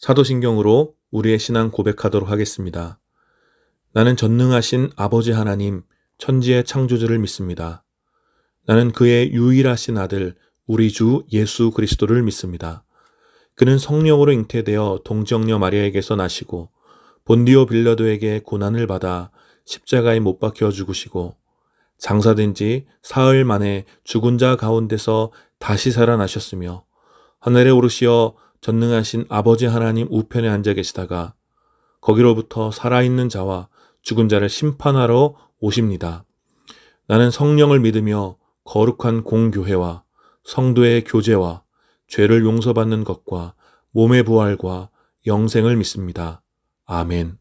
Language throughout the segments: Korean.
사도신경으로 우리의 신앙 고백하도록 하겠습니다. 나는 전능하신 아버지 하나님, 천지의 창조주를 믿습니다. 나는 그의 유일하신 아들, 우리 주 예수 그리스도를 믿습니다. 그는 성령으로 잉태되어 동정녀 마리아에게서 나시고 본디오 빌라도에게 고난을 받아 십자가에 못 박혀 죽으시고 장사된 지 사흘 만에 죽은 자 가운데서 다시 살아나셨으며 하늘에 오르시어 전능하신 아버지 하나님 우편에 앉아 계시다가 거기로부터 살아있는 자와 죽은 자를 심판하러 오십니다. 나는 성령을 믿으며 거룩한 공교회와 성도의 교제와 죄를 용서받는 것과 몸의 부활과 영생을 믿습니다. 아멘.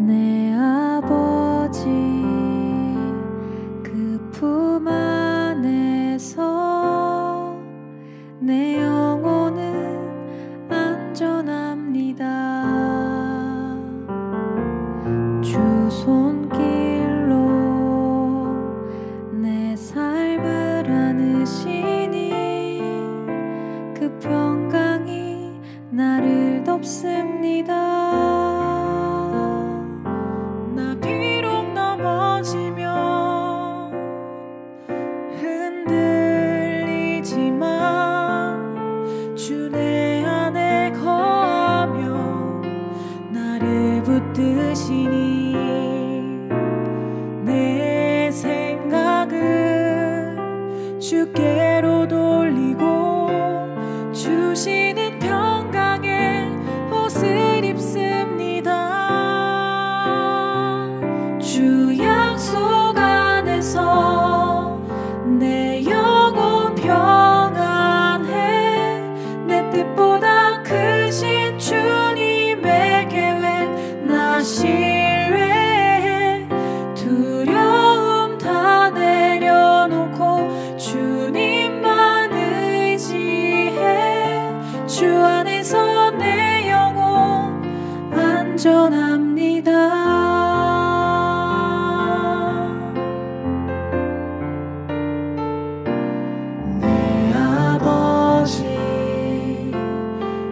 내 아버지 그 품 안에서 내 영혼은 안전합니다. 주 손길로 내 삶을 안으시니 그 평강이 나를 덮습니다. 붙드시니 내 생각을 주께로 돌리고 주시는 평강에 옷을 입습니다. 주 약속 안에서 내 영혼 평안해. 내 뜻보다 크신 주님의 계획 신뢰해. 두려움 다 내려놓고 주님만 의지해. 주 안에서 내 영혼 안전합니다. 내 아버지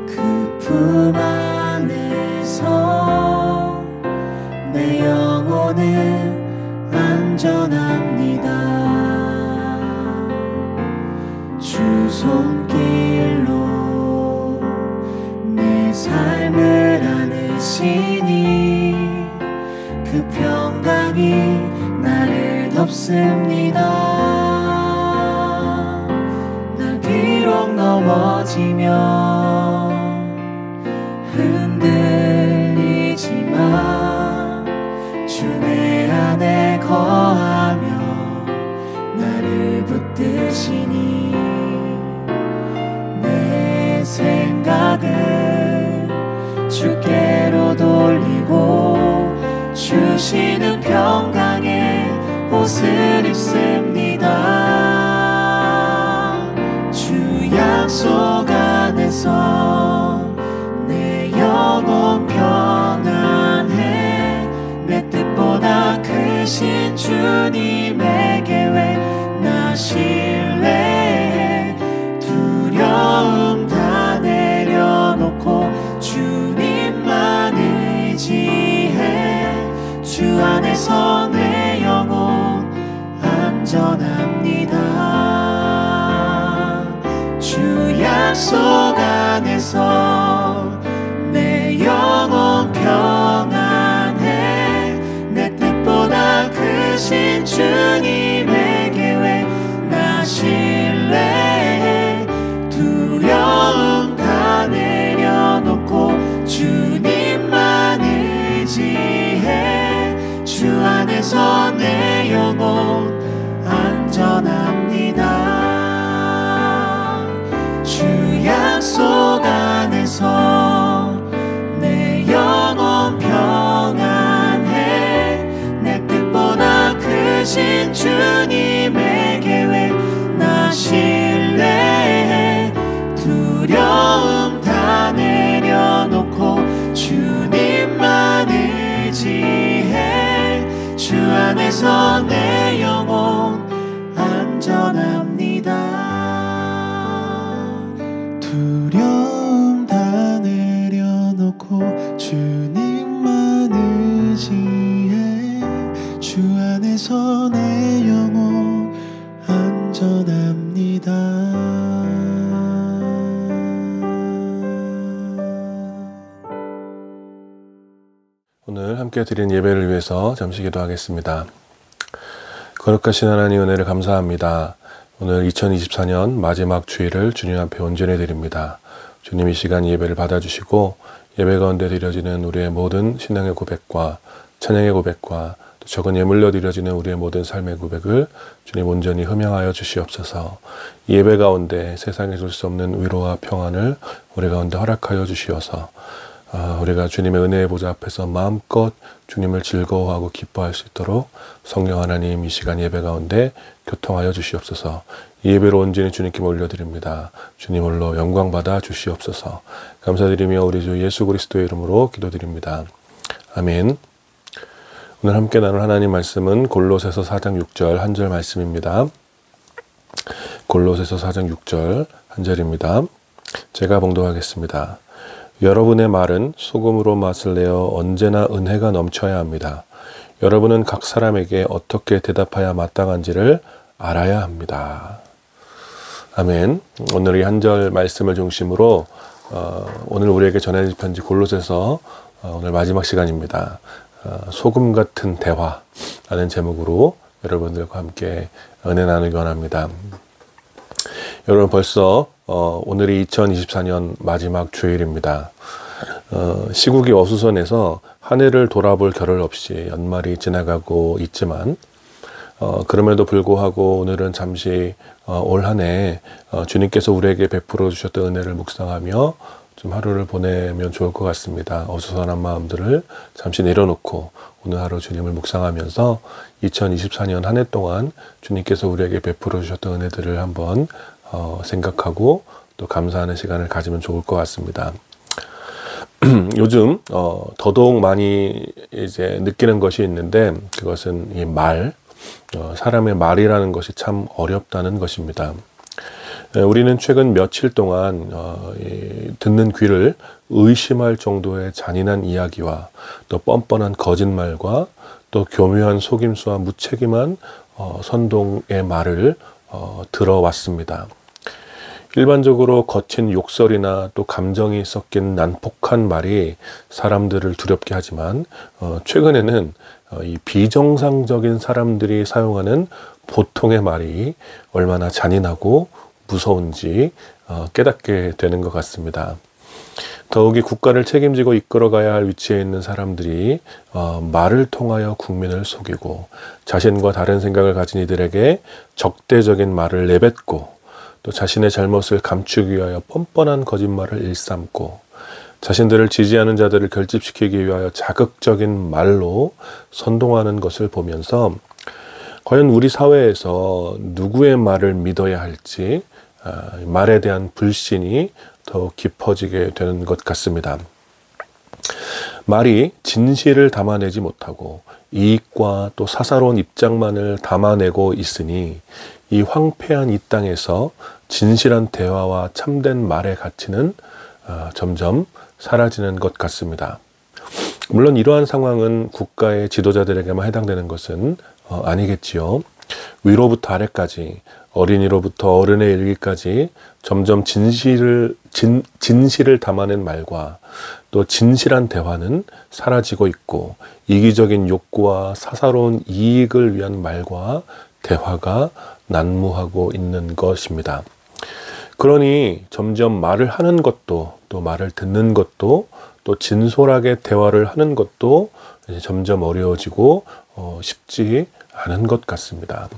그 품 안에서 내 영혼은 안전합니다. 주 손길로 내 삶을 안으시니 그 평강이 나를 덮습니다. 난 비록 넘어지며 흔들리지만 주 내 안에 거하며 나를 붙드시니 내 생각을 주께로 돌리고 주시는 평강에 옷을 입습니다. 주 약속 안에서 내 영혼 평안해. 내 뜻보다 크신 주님의 계획 나 신뢰해. 두려움 다 내려놓고 주님만 의지해. 주 안에서 내 영혼 안전합니다. 주 약속 안에서 내 영혼 평안해. 내 뜻보다 크신 주님의 계획 나 신뢰해. 두려움 다 내려놓고 주님만 의지해. 주 안에서 내 영혼 안전합니다. 주 약속 안에서 내 영혼 평안해. 내 뜻보다 크신 주님의 계획 나 신뢰해. 두려움 다 내려놓고 안에서 내 영혼 안전합니다. 두려움 다 내려놓고 주님만 의지해. 주 안에서 내 영혼 안전합니다. 오늘 함께 드린 예배를 위해서 잠시 기도하겠습니다. 거룩하신 하나님 은혜를 감사합니다. 오늘 2024년 마지막 주일을 주님 앞에 온전히 드립니다. 주님 이 시간 예배를 받아주시고 예배 가운데 드려지는 우리의 모든 신앙의 고백과 찬양의 고백과 또 적은 예물로 드려지는 우리의 모든 삶의 고백을 주님 온전히 흠양하여 주시옵소서. 이 예배 가운데 세상에 줄 수 없는 위로와 평안을 우리 가운데 허락하여 주시어서 우리가 주님의 은혜의 보좌 앞에서 마음껏 주님을 즐거워하고 기뻐할 수 있도록 성령 하나님 이 시간 예배 가운데 교통하여 주시옵소서. 이 예배로 온전히 주님께 올려드립니다. 주님 홀로 영광 받아 주시옵소서. 감사드리며 우리 주 예수 그리스도의 이름으로 기도드립니다. 아멘. 오늘 함께 나눌 하나님 말씀은 골로새서 4장 6절 한 절 말씀입니다. 골로새서 4장 6절 한 절입니다. 제가 봉독하겠습니다. 여러분의 말은 소금으로 맛을 내어 언제나 은혜가 넘쳐야 합니다. 여러분은 각 사람에게 어떻게 대답해야 마땅한지를 알아야 합니다. 아멘. 오늘 이 한 절 말씀을 중심으로 오늘 우리에게 전해질 편지 골로새서 오늘 마지막 시간입니다. 소금 같은 대화라는 제목으로 여러분들과 함께 은혜 나누기 원합니다. 여러분 벌써 오늘이 2024년 마지막 주일입니다. 시국이 어수선해서 한 해를 돌아볼 겨를 없이 연말이 지나가고 있지만 그럼에도 불구하고 오늘은 잠시 올 한 해 주님께서 우리에게 베풀어 주셨던 은혜를 묵상하며 좀 하루를 보내면 좋을 것 같습니다. 어수선한 마음들을 잠시 내려놓고 오늘 하루 주님을 묵상하면서 2024년 한 해 동안 주님께서 우리에게 베풀어 주셨던 은혜들을 한번 생각하고 또 감사하는 시간을 가지면 좋을 것 같습니다. 요즘 더더욱 많이 이제 느끼는 것이 있는데 그것은 이 말, 사람의 말이라는 것이 참 어렵다는 것입니다. 우리는 최근 며칠 동안 듣는 귀를 의심할 정도의 잔인한 이야기와 또 뻔뻔한 거짓말과 또 교묘한 속임수와 무책임한 선동의 말을 들어왔습니다. 일반적으로 거친 욕설이나 또 감정이 섞인 난폭한 말이 사람들을 두렵게 하지만 최근에는 이 비정상적인 사람들이 사용하는 보통의 말이 얼마나 잔인하고 무서운지 깨닫게 되는 것 같습니다. 더욱이 국가를 책임지고 이끌어가야 할 위치에 있는 사람들이 말을 통하여 국민을 속이고 자신과 다른 생각을 가진 이들에게 적대적인 말을 내뱉고 또 자신의 잘못을 감추기 위하여 뻔뻔한 거짓말을 일삼고 자신들을 지지하는 자들을 결집시키기 위하여 자극적인 말로 선동하는 것을 보면서 과연 우리 사회에서 누구의 말을 믿어야 할지 말에 대한 불신이 더 깊어지게 되는 것 같습니다. 말이 진실을 담아내지 못하고 이익과 또 사사로운 입장만을 담아내고 있으니 이 황폐한 이 땅에서 진실한 대화와 참된 말의 가치는 점점 사라지는 것 같습니다. 물론 이러한 상황은 국가의 지도자들에게만 해당되는 것은 아니겠지요. 위로부터 아래까지 어린이로부터 어른에 이르기까지 점점 진실을 담아낸 말과 또 진실한 대화는 사라지고 있고 이기적인 욕구와 사사로운 이익을 위한 말과 대화가 난무하고 있는 것입니다. 그러니 점점 말을 하는 것도 또 말을 듣는 것도 또 진솔하게 대화를 하는 것도 이제 점점 어려워지고 쉽지 않은 것 같습니다.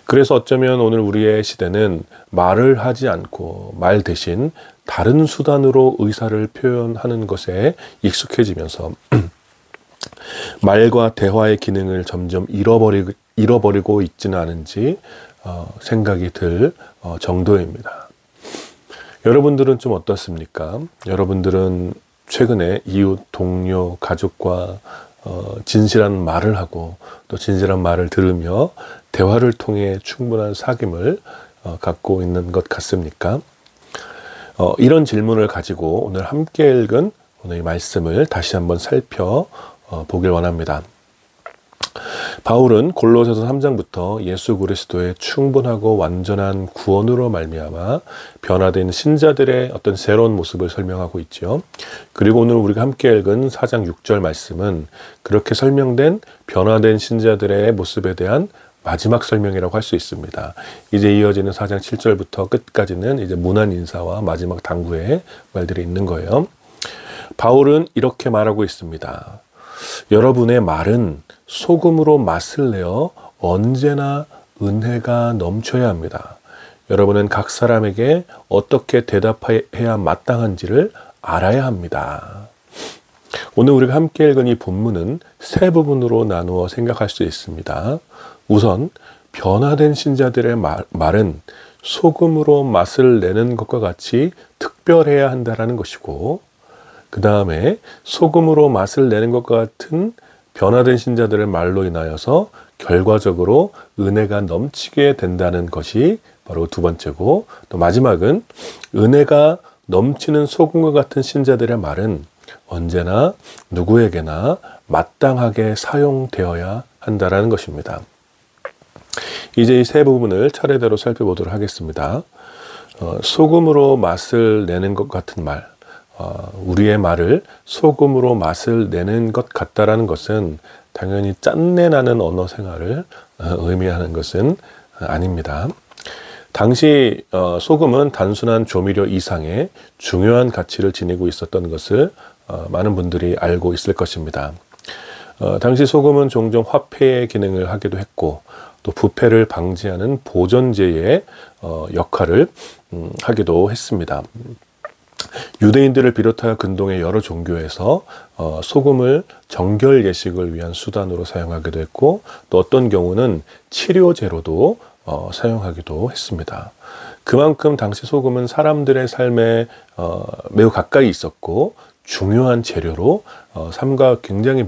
그래서 어쩌면 오늘 우리의 시대는 말을 하지 않고 말 대신 다른 수단으로 의사를 표현하는 것에 익숙해지면서 말과 대화의 기능을 점점 잃어버리고 있지는 않은지 생각이 들 정도입니다. 여러분들은 좀 어떻습니까? 여러분들은 최근에 이웃, 동료, 가족과 진실한 말을 하고 또 진실한 말을 들으며 대화를 통해 충분한 사귐을 갖고 있는 것 같습니까? 이런 질문을 가지고 오늘 함께 읽은 오늘 이 말씀을 다시 한번 살펴보길 원합니다. 바울은 골로새서 3장부터 예수 그리스도의 충분하고 완전한 구원으로 말미암아 변화된 신자들의 어떤 새로운 모습을 설명하고 있죠. 그리고 오늘 우리가 함께 읽은 4장 6절 말씀은 그렇게 설명된 변화된 신자들의 모습에 대한 마지막 설명이라고 할 수 있습니다. 이제 이어지는 4장 7절부터 끝까지는 이제 문안 인사와 마지막 당부의 말들이 있는 거예요. 바울은 이렇게 말하고 있습니다. 여러분의 말은 소금으로 맛을 내어 언제나 은혜가 넘쳐야 합니다. 여러분은 각 사람에게 어떻게 대답해야 마땅한지를 알아야 합니다. 오늘 우리가 함께 읽은 이 본문은 세 부분으로 나누어 생각할 수 있습니다. 우선 변화된 신자들의 말은 소금으로 맛을 내는 것과 같이 특별해야 한다는 것이고, 그 다음에 소금으로 맛을 내는 것과 같은 변화된 신자들의 말로 인하여서 결과적으로 은혜가 넘치게 된다는 것이 바로 두 번째고, 또 마지막은 은혜가 넘치는 소금과 같은 신자들의 말은 언제나 누구에게나 마땅하게 사용되어야 한다는 것입니다. 이제 이 세 부분을 차례대로 살펴보도록 하겠습니다. 소금으로 맛을 내는 것 같은 말, 우리의 말을 소금으로 맛을 내는 것 같다라는 것은 당연히 짠내 나는 언어 생활을 의미하는 것은 아닙니다. 당시 소금은 단순한 조미료 이상의 중요한 가치를 지니고 있었던 것을 많은 분들이 알고 있을 것입니다. 당시 소금은 종종 화폐의 기능을 하기도 했고, 또 부패를 방지하는 보존제의 역할을 하기도 했습니다. 유대인들을 비롯하여 근동의 여러 종교에서 소금을 정결 예식을 위한 수단으로 사용하기도 했고, 또 어떤 경우는 치료제로도 사용하기도 했습니다. 그만큼 당시 소금은 사람들의 삶에 매우 가까이 있었고 중요한 재료로 삶과 굉장히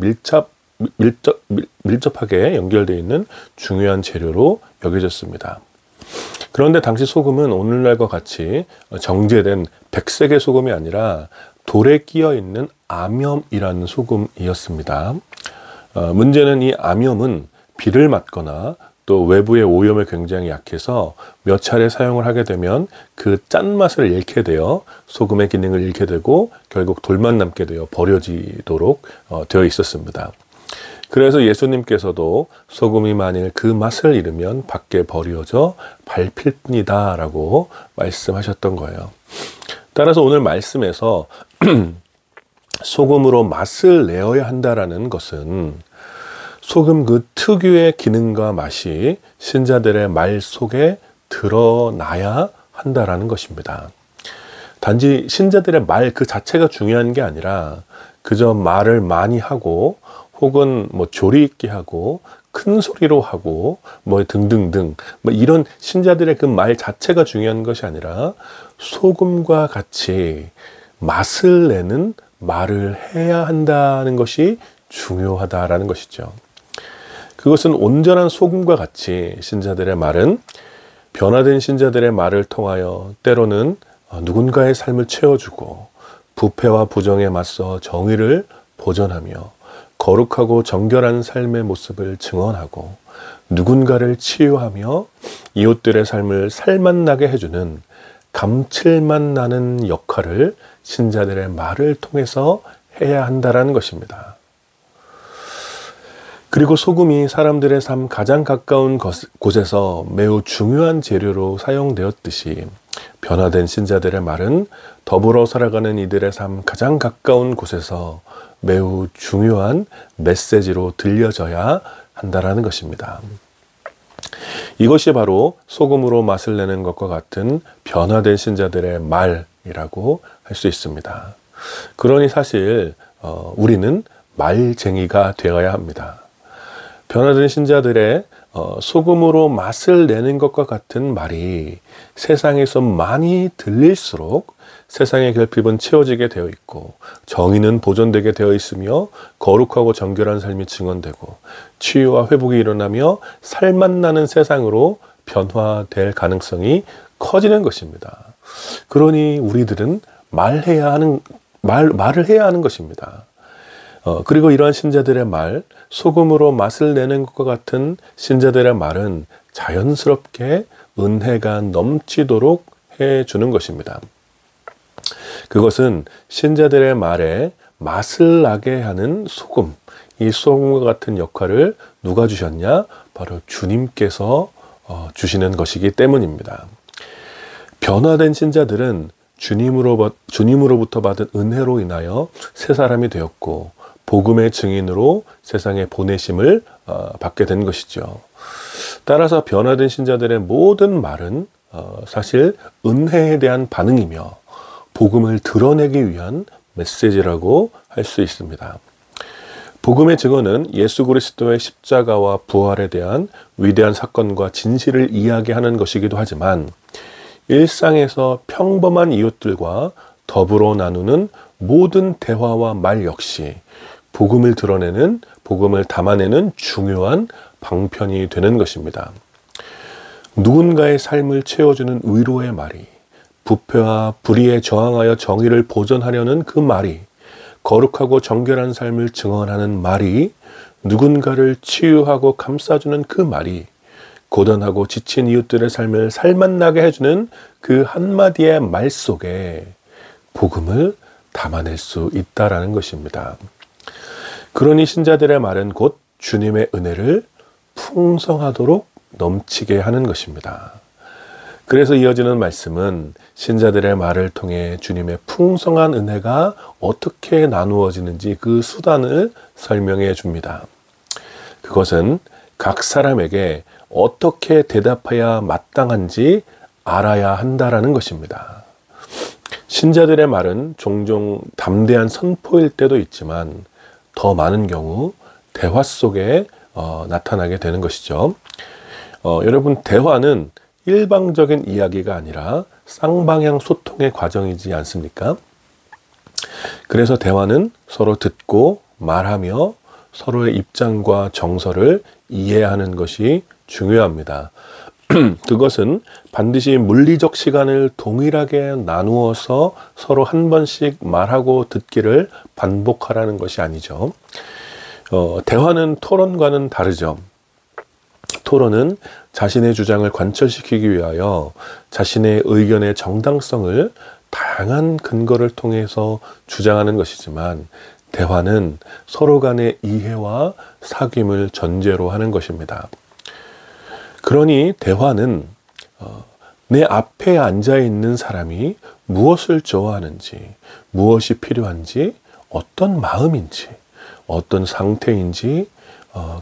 밀접하게 연결되어 있는 중요한 재료로 여겨졌습니다. 그런데 당시 소금은 오늘날과 같이 정제된 백색의 소금이 아니라 돌에 끼어 있는 암염이라는 소금이었습니다. 문제는 이 암염은 비를 맞거나 또 외부의 오염에 굉장히 약해서 몇 차례 사용을 하게 되면 그 짠맛을 잃게 되어 소금의 기능을 잃게 되고 결국 돌만 남게 되어 버려지도록 되어 있었습니다. 그래서 예수님께서도 소금이 만일 그 맛을 잃으면 밖에 버려져 밟힐 뿐이다 라고 말씀하셨던 거예요. 따라서 오늘 말씀에서 소금으로 맛을 내어야 한다라는 것은 소금 그 특유의 기능과 맛이 신자들의 말 속에 드러나야 한다라는 것입니다. 단지 신자들의 말 그 자체가 중요한 게 아니라 그저 말을 많이 하고 혹은 조리 있게 하고 큰 소리로 하고 등등등 이런 신자들의 그 말 자체가 중요한 것이 아니라 소금과 같이 맛을 내는 말을 해야 한다는 것이 중요하다라는 것이죠. 그것은 온전한 소금과 같이 신자들의 말은 변화된 신자들의 말을 통하여 때로는 누군가의 삶을 채워주고 부패와 부정에 맞서 정의를 보존하며 거룩하고 정결한 삶의 모습을 증언하고 누군가를 치유하며 이웃들의 삶을 살맛나게 해주는 감칠맛 나는 역할을 신자들의 말을 통해서 해야 한다는 것입니다. 그리고 소금이 사람들의 삶 가장 가까운 곳에서 매우 중요한 재료로 사용되었듯이 변화된 신자들의 말은 더불어 살아가는 이들의 삶 가장 가까운 곳에서 매우 중요한 메시지로 들려져야 한다는 것입니다. 이것이 바로 소금으로 맛을 내는 것과 같은 변화된 신자들의 말이라고 할 수 있습니다. 그러니 사실 우리는 말쟁이가 되어야 합니다. 변화된 신자들의 소금으로 맛을 내는 것과 같은 말이 세상에서 많이 들릴수록 세상의 결핍은 채워지게 되어 있고 정의는 보존되게 되어 있으며 거룩하고 정결한 삶이 증언되고 치유와 회복이 일어나며 살맛나는 세상으로 변화될 가능성이 커지는 것입니다. 그러니 우리들은 말을 해야 하는 것입니다. 그리고 이러한 신자들의 말, 소금으로 맛을 내는 것과 같은 신자들의 말은 자연스럽게 은혜가 넘치도록 해주는 것입니다. 그것은 신자들의 말에 맛을 나게 하는 소금, 이 소금과 같은 역할을 누가 주셨냐? 바로 주님께서 주시는 것이기 때문입니다. 변화된 신자들은 주님으로부터 받은 은혜로 인하여 새 사람이 되었고 복음의 증인으로 세상에 보내심을 받게 된 것이죠. 따라서 변화된 신자들의 모든 말은 사실 은혜에 대한 반응이며 복음을 드러내기 위한 메시지라고 할 수 있습니다. 복음의 증언은 예수 그리스도의 십자가와 부활에 대한 위대한 사건과 진실을 이야기하는 것이기도 하지만 일상에서 평범한 이웃들과 더불어 나누는 모든 대화와 말 역시 복음을 담아내는 중요한 방편이 되는 것입니다. 누군가의 삶을 채워주는 위로의 말이, 부패와 불의에 저항하여 정의를 보존하려는 그 말이, 거룩하고 정결한 삶을 증언하는 말이, 누군가를 치유하고 감싸주는 그 말이, 고단하고 지친 이웃들의 삶을 살맛나게 해주는 그 한마디의 말 속에 복음을 담아낼 수 있다라는 것입니다. 그러니 신자들의 말은 곧 주님의 은혜를 풍성하도록 넘치게 하는 것입니다. 그래서 이어지는 말씀은 신자들의 말을 통해 주님의 풍성한 은혜가 어떻게 나누어지는지 그 수단을 설명해 줍니다. 그것은 각 사람에게 어떻게 대답해야 마땅한지 알아야 한다라는 것입니다. 신자들의 말은 종종 담대한 선포일 때도 있지만 더 많은 경우 대화 속에 나타나게 되는 것이죠. 여러분, 대화는 일방적인 이야기가 아니라 쌍방향 소통의 과정이지 않습니까? 그래서 대화는 서로 듣고 말하며 서로의 입장과 정서를 이해하는 것이 중요합니다. 그것은 반드시 물리적 시간을 동일하게 나누어서 서로 한 번씩 말하고 듣기를 반복하라는 것이 아니죠. 대화는 토론과는 다르죠. 토론은 자신의 주장을 관철시키기 위하여 자신의 의견의 정당성을 다양한 근거를 통해서 주장하는 것이지만 대화는 서로 간의 이해와 사귐을 전제로 하는 것입니다. 그러니 대화는 내 앞에 앉아 있는 사람이 무엇을 좋아하는지, 무엇이 필요한지, 어떤 마음인지, 어떤 상태인지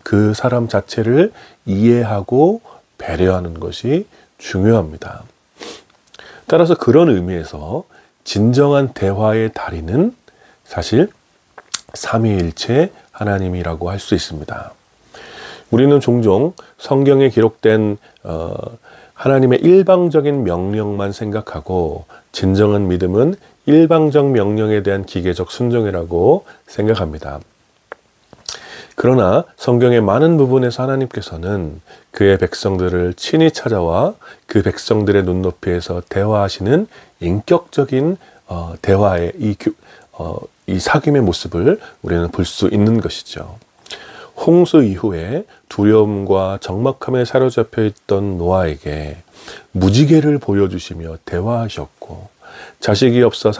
그 사람 자체를 이해하고 배려하는 것이 중요합니다. 따라서 그런 의미에서 진정한 대화의 달인은 사실 삼위일체 하나님이라고 할 수 있습니다. 우리는 종종 성경에 기록된 하나님의 일방적인 명령만 생각하고 진정한 믿음은 일방적 명령에 대한 기계적 순종이라고 생각합니다. 그러나 성경의 많은 부분에서 하나님께서는 그의 백성들을 친히 찾아와 그 백성들의 눈높이에서 대화하시는 인격적인 대화의 이 사귐의 모습을 우리는 볼 수 있는 것이죠. 홍수 이후에 두려움과 적막함에 사로잡혀 있던 노아에게 무지개를 보여주시며 대화하셨고, 자식이 없어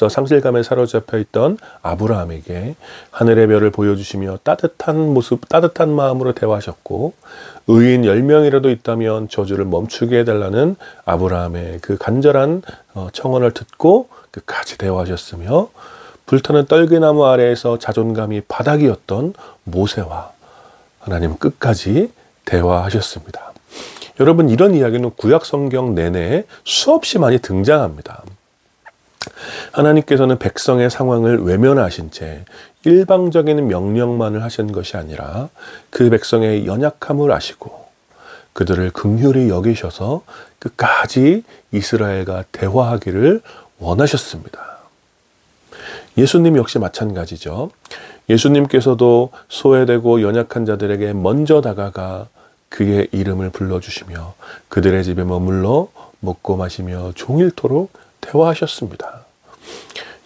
상실감에 사로잡혀 있던 아브라함에게 하늘의 별을 보여주시며 따뜻한 마음으로 대화하셨고, 의인 10명이라도 있다면 저주를 멈추게 해달라는 아브라함의 그 간절한 청원을 듣고 끝까지 대화하셨으며, 불타는 떨기나무 아래에서 자존감이 바닥이었던 모세와 하나님 끝까지 대화하셨습니다. 여러분, 이런 이야기는 구약 성경 내내 수없이 많이 등장합니다. 하나님께서는 백성의 상황을 외면하신 채 일방적인 명령만을 하신 것이 아니라 그 백성의 연약함을 아시고 그들을 긍휼히 여기셔서 끝까지 이스라엘과 대화하기를 원하셨습니다. 예수님 역시 마찬가지죠. 예수님께서도 소외되고 연약한 자들에게 먼저 다가가 그의 이름을 불러주시며 그들의 집에 머물러 먹고 마시며 종일토록 대화하셨습니다.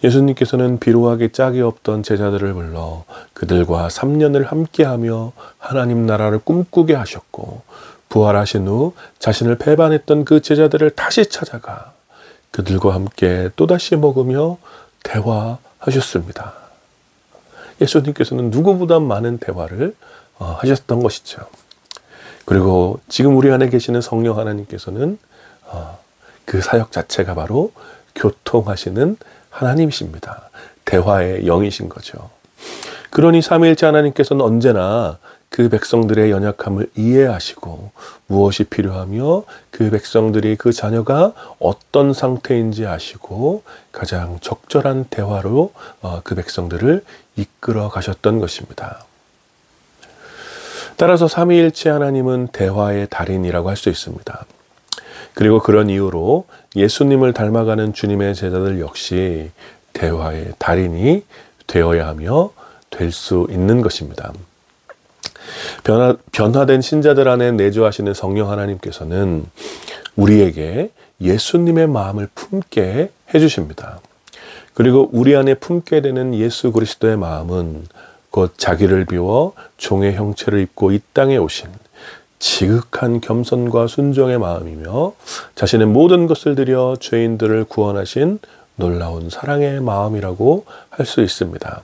예수님께서는 비루하기 짝이 없던 제자들을 불러 그들과 3년을 함께하며 하나님 나라를 꿈꾸게 하셨고 부활하신 후 자신을 배반했던 그 제자들을 다시 찾아가 그들과 함께 또다시 먹으며 대화하셨습니다. 예수님께서는 누구보다 많은 대화를 하셨던 것이죠. 그리고 지금 우리 안에 계시는 성령 하나님께서는 그 사역 자체가 바로 교통하시는 하나님이십니다. 대화의 영이신 거죠. 그러니 삼위일체 하나님께서는 언제나 그 백성들의 연약함을 이해하시고 무엇이 필요하며 그 백성들이 그 자녀가 어떤 상태인지 아시고 가장 적절한 대화로 그 백성들을 이끌어 가셨던 것입니다. 따라서 삼위일체 하나님은 대화의 달인이라고 할 수 있습니다. 그리고 그런 이유로 예수님을 닮아가는 주님의 제자들 역시 대화의 달인이 되어야 하며 될 수 있는 것입니다. 변화된 신자들 안에 내주하시는 성령 하나님께서는 우리에게 예수님의 마음을 품게 해주십니다. 그리고 우리 안에 품게 되는 예수 그리스도의 마음은 곧 자기를 비워 종의 형체를 입고 이 땅에 오신 지극한 겸손과 순종의 마음이며 자신의 모든 것을 들여 죄인들을 구원하신 놀라운 사랑의 마음이라고 할 수 있습니다.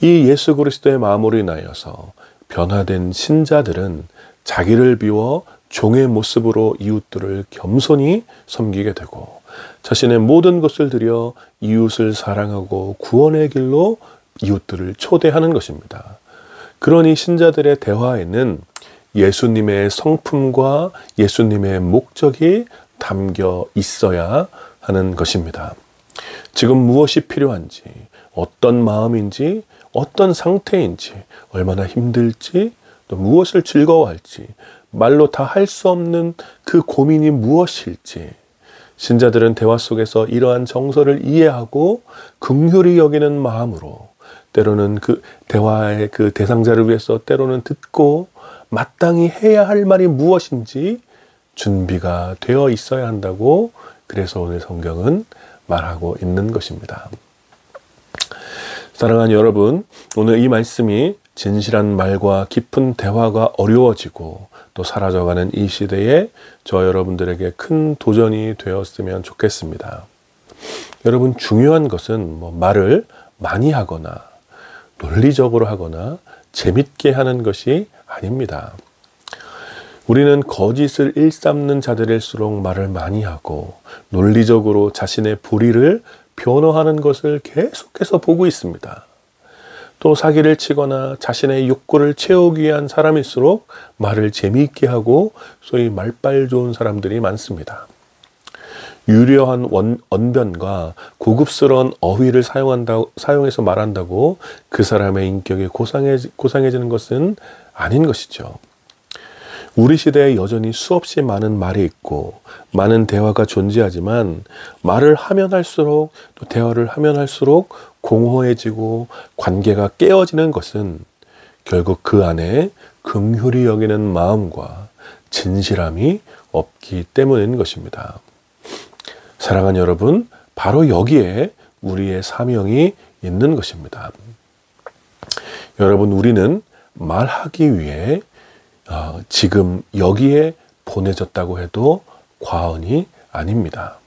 이 예수 그리스도의 마음으로 인하여서 변화된 신자들은 자기를 비워 종의 모습으로 이웃들을 겸손히 섬기게 되고 자신의 모든 것을 들여 이웃을 사랑하고 구원의 길로 이웃들을 초대하는 것입니다. 그러니 신자들의 대화에는 예수님의 성품과 예수님의 목적이 담겨 있어야 하는 것입니다. 지금 무엇이 필요한지, 어떤 마음인지, 어떤 상태인지, 얼마나 힘들지, 또 무엇을 즐거워할지, 말로 다 할 수 없는 그 고민이 무엇일지, 신자들은 대화 속에서 이러한 정서를 이해하고 긍휼히 여기는 마음으로 때로는 그 대화의 그 대상자를 위해서 때로는 듣고 마땅히 해야 할 말이 무엇인지 준비가 되어 있어야 한다고 그래서 오늘 성경은 말하고 있는 것입니다. 사랑하는 여러분, 오늘 이 말씀이 진실한 말과 깊은 대화가 어려워지고 또 사라져가는 이 시대에 저 여러분들에게 큰 도전이 되었으면 좋겠습니다. 여러분, 중요한 것은 말을 많이 하거나 논리적으로 하거나 재밌게 하는 것이 아닙니다. 우리는 거짓을 일삼는 자들일수록 말을 많이 하고 논리적으로 자신의 불의를 변호하는 것을 계속해서 보고 있습니다. 또 사기를 치거나 자신의 욕구를 채우기 위한 사람일수록 말을 재미있게 하고 소위 말빨 좋은 사람들이 많습니다. 유려한 언변과 고급스러운 어휘를 사용해서 말한다고 그 사람의 인격이 고상해지는 것은 아닌 것이죠. 우리 시대에 여전히 수없이 많은 말이 있고 많은 대화가 존재하지만 말을 하면 할수록 또 대화를 하면 할수록 공허해지고 관계가 깨어지는 것은 결국 그 안에 긍휼히 여기는 마음과 진실함이 없기 때문인 것입니다. 사랑하는 여러분, 바로 여기에 우리의 사명이 있는 것입니다. 여러분, 우리는 말하기 위해 지금 여기에 보내졌다고 해도 과언이 아닙니다.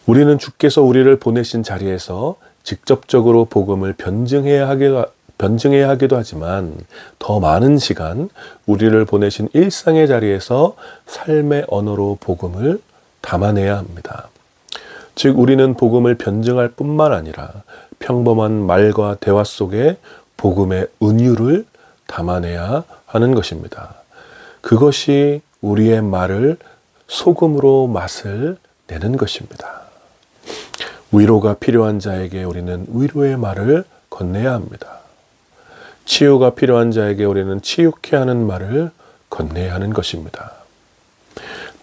우리는 주께서 우리를 보내신 자리에서 직접적으로 복음을 변증해야 하기도 하지만 더 많은 시간 우리를 보내신 일상의 자리에서 삶의 언어로 복음을 담아내야 합니다. 즉 우리는 복음을 변증할 뿐만 아니라 평범한 말과 대화 속에 복음의 은유를 담아내야 하는 것입니다. 그것이 우리의 말을 소금으로 맛을 내는 것입니다. 위로가 필요한 자에게 우리는 위로의 말을 건네야 합니다. 치유가 필요한 자에게 우리는 치유케 하는 말을 건네야 하는 것입니다.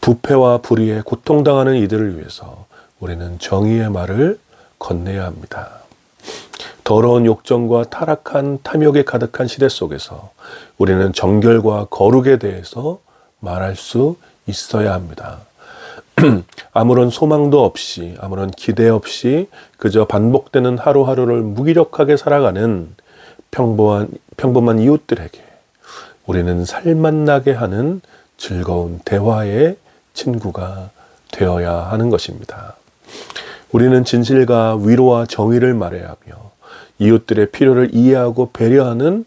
부패와 불의에 고통당하는 이들을 위해서 우리는 정의의 말을 건네야 합니다. 더러운 욕정과 타락한 탐욕에 가득한 시대 속에서 우리는 정결과 거룩에 대해서 말할 수 있어야 합니다. 아무런 소망도 없이, 아무런 기대 없이 그저 반복되는 하루하루를 무기력하게 살아가는 평범한 이웃들에게 우리는 살맛나게 하는 즐거운 대화의 친구가 되어야 하는 것입니다. 우리는 진실과 위로와 정의를 말해야 하며 이웃들의 필요를 이해하고 배려하는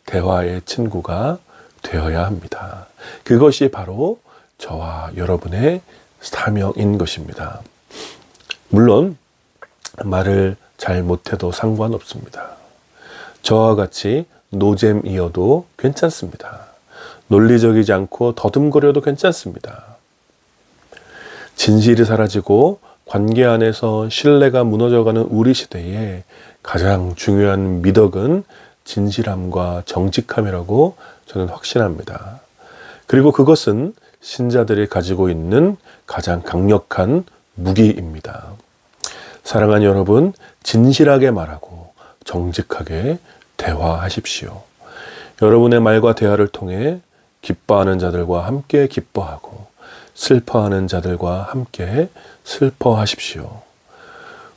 대화의 친구가 되어야 합니다. 그것이 바로 저와 여러분의 사명인 것입니다. 물론 말을 잘 못해도 상관없습니다. 저와 같이 노잼이어도 괜찮습니다. 논리적이지 않고 더듬거려도 괜찮습니다. 진실이 사라지고 관계 안에서 신뢰가 무너져가는 우리 시대에 가장 중요한 미덕은 진실함과 정직함이라고 저는 확신합니다. 그리고 그것은 신자들이 가지고 있는 가장 강력한 무기입니다. 사랑하는 여러분, 진실하게 말하고 정직하게 대화하십시오. 여러분의 말과 대화를 통해 기뻐하는 자들과 함께 기뻐하고 슬퍼하는 자들과 함께 슬퍼하십시오.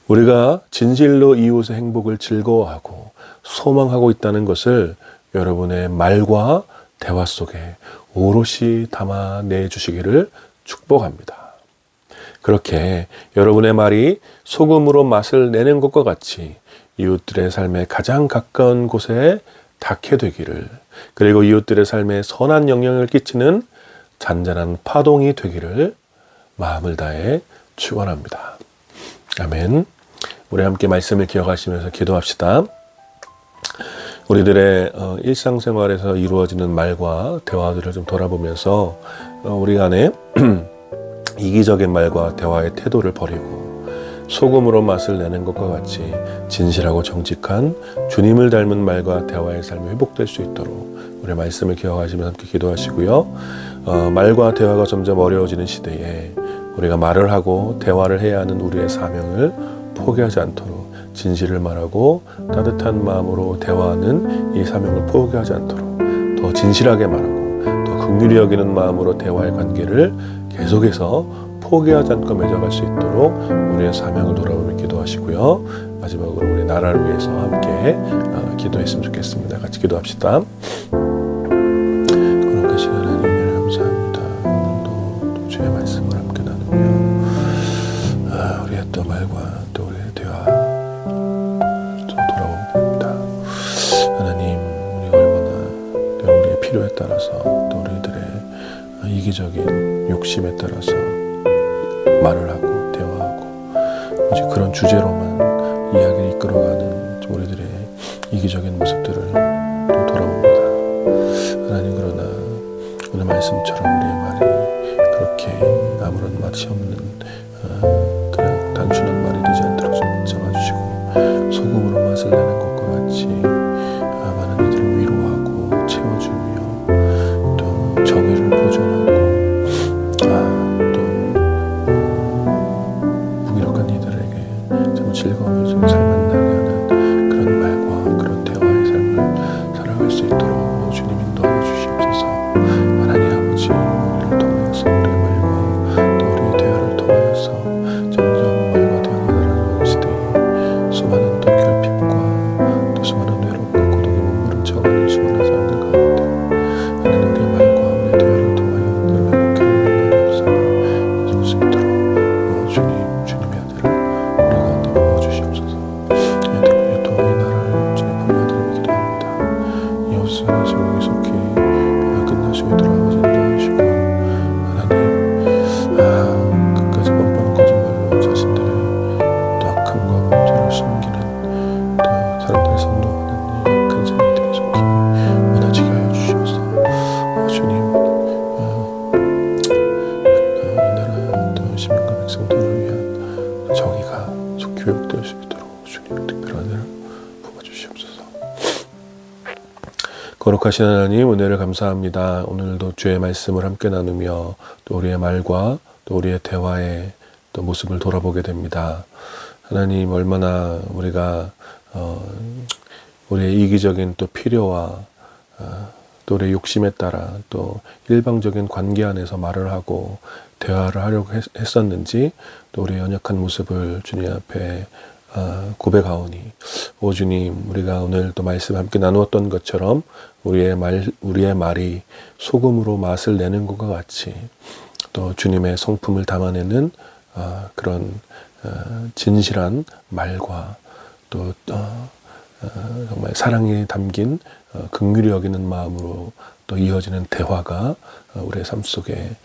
우리가 진실로 이웃의 행복을 즐거워하고 소망하고 있다는 것을 여러분의 말과 대화 속에 오롯이 담아내 주시기를 축복합니다. 그렇게 여러분의 말이 소금으로 맛을 내는 것과 같이 이웃들의 삶에 가장 가까운 곳에 닿게 되기를, 그리고 이웃들의 삶에 선한 영향을 끼치는 잔잔한 파동이 되기를 마음을 다해 축원합니다. 아멘. 우리 함께 말씀을 기억하시면서 기도합시다. 우리들의 일상생활에서 이루어지는 말과 대화들을 좀 돌아보면서 우리 안에 이기적인 말과 대화의 태도를 버리고 소금으로 맛을 내는 것과 같이 진실하고 정직한 주님을 닮은 말과 대화의 삶이 회복될 수 있도록 우리 말씀을 기억하시면서 함께 기도하시고요. 말과 대화가 점점 어려워지는 시대에 우리가 말을 하고 대화를 해야 하는 우리의 사명을 포기하지 않도록 진실을 말하고 따뜻한 마음으로 대화하는 이 사명을 포기하지 않도록 더 진실하게 말하고 더 긍휼히 여기는 마음으로 대화의 관계를 계속해서 포기하지 않고 맺어갈 수 있도록 우리의 사명을 돌아보며 기도하시고요. 마지막으로 우리 나라를 위해서 함께 기도했으면 좋겠습니다. 같이 기도합시다. 거룩하신 하나님 감사합니다. 또 주의 말씀을 함께 나누며 우리의 또 말과 또 우리의 대화 또 돌아봅니다. 하나님, 우리가 얼마나 우리의 필요에 따라서 또 우리들의 이기적인 욕심에 따라서 말을 하고 대화하고 오직 그런 주제로만 이야기를 이끌어가는 우리들의 이기적인 모습들을 또 돌아봅니다. 하나님, 그러나 오늘 말씀처럼 우리의 말이 그렇게 아무런 맛이 없는 그냥 단순한 말이 되지 않도록 좀 잡아주시고 소금으로 맛을 내는 것과 같이 많은 이들을 위로하고 채워주며 또 정의를 보존하고 즐거움을 좀 살만나게 하는 그런 말과 그런 대화의 삶을 살아갈 수 있도록 주님 인도하여 주시옵소서. 하나님 아버지, 우리를 통하여서 우리의 말과 또 우리의 대화를 통하여서 점점 말과 대화가 달라지는 시대에 수많은 또 결핍과 또 수많은 외롭고 고독에 몸부림쳐가는 수많은 사람들 가운데 하나님, 우리의 말과 우리의 대화를 통하여 늘 회복해 있는 날이 없사나 잊을 수 있도록 주님의 아들을 주시옵소서. 또 이 나라를 주님 부르짖으며 기도합니다. 이 옷은 제목이 속히 끝나시고 거룩하신 하나님, 은혜를 감사합니다. 오늘도 주의 말씀을 함께 나누며 또 우리의 말과 또 우리의 대화의 또 모습을 돌아보게 됩니다. 하나님, 얼마나 우리가 우리의 이기적인 또 필요와 또 우리의 욕심에 따라 또 일방적인 관계 안에서 말을 하고 대화를 하려고 했었는지 또 우리의 연약한 모습을 주님 앞에 고백하오니, 오 주님, 우리가 오늘 또 말씀 함께 나누었던 것처럼 우리의 말이 소금으로 맛을 내는 것과 같이 또 주님의 성품을 담아내는 그런 진실한 말과 또 정말 사랑이 담긴 긍휼히 여기는 마음으로 또 이어지는 대화가 우리의 삶 속에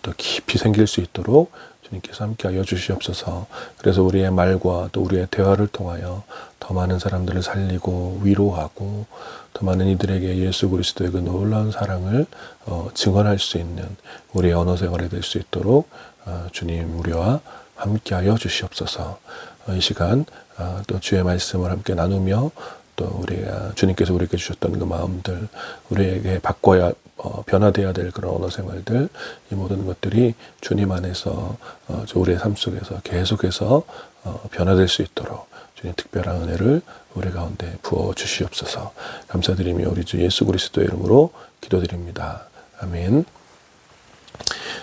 또 깊이 생길 수 있도록 주님께서 함께하여 주시옵소서. 그래서 우리의 말과 또 우리의 대화를 통하여 더 많은 사람들을 살리고 위로하고 더 많은 이들에게 예수 그리스도의 그 놀라운 사랑을 증언할 수 있는 우리의 언어 생활이 될 수 있도록 주님 우리와 함께하여 주시옵소서. 이 시간 또 주의 말씀을 함께 나누며 또 우리가 주님께서 우리에게 주셨던 그 마음들, 우리에게 바꿔야 변화되어야 될 그런 언어 생활들, 이 모든 것들이 주님 안에서 우리의 삶 속에서 계속해서 변화될 수 있도록 주님 특별한 은혜를 우리 가운데 부어 주시옵소서. 감사드리며 우리 주 예수 그리스도의 이름으로 기도드립니다. 아멘.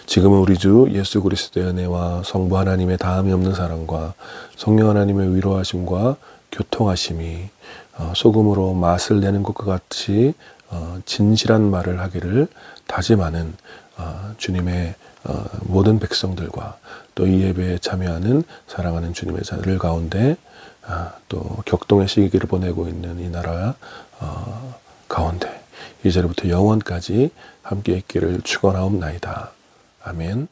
지금은 우리 주 예수 그리스도의 은혜와 성부 하나님의 다함이 없는 사랑과 성령 하나님의 위로하심과 교통하심이 소금으로 맛을 내는 것과 같이 진실한 말을 하기를 다짐하는 주님의 모든 백성들과 또 이 예배에 참여하는 사랑하는 주님의 자들 가운데 또 격동의 시기를 보내고 있는 이 나라 가운데 이제부터 영원까지 함께 있기를 축원하옵나이다. 아멘.